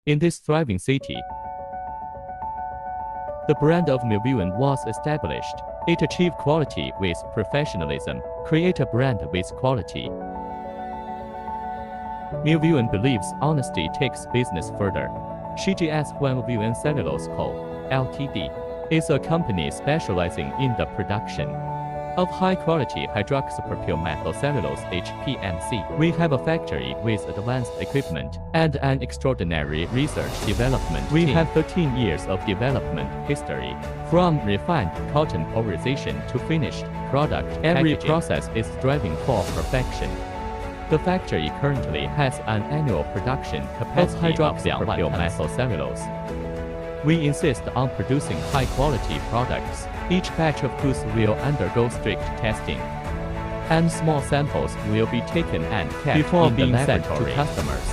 In this thriving city, the brand of Meilvyuan was established. It achieved quality with professionalism. Create a brand with quality. Meilvyuan believes honesty takes business further. Shijiazhuang Lvyuan Cellulose Co. Ltd. is a company specializing in the production of high-quality hydroxypropyl methyl cellulose (HPMC). We have a factory with advanced equipment and an extraordinary research development team. We have 13 years of development history, from refined cotton pulverization to finished product packaging. Every process is striving for perfection. The factory currently has an annual production capacity of hydroxypropyl methyl cellulose. We insist on producing high-quality products. Each batch of goods will undergo strict testing, and small samples will be taken and kept before being sent to customers.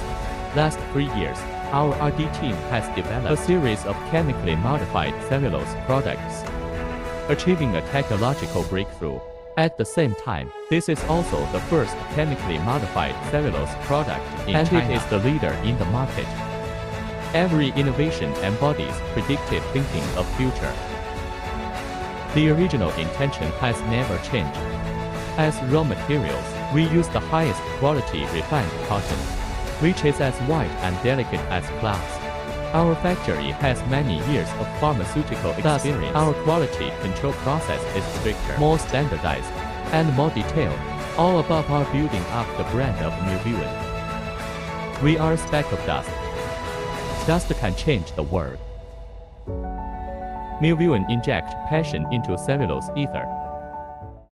Last 3 years, our R&D team has developed a series of chemically modified cellulose products, achieving a technological breakthrough. At the same time, this is also the first chemically modified cellulose product in China, and it is the leader in the market. Every innovation embodies predictive thinking of future. The original intention has never changed. As raw materials, we use the highest quality refined cotton, which is as white and delicate as glass. Our factory has many years of pharmaceutical experience. Thus, our quality control process is stricter, more standardized, and more detailed. All above are building up the brand of Meilvyuan. We are a speck of dust. Dust can change the world. Meilvyuan inject passion into cellulose ether.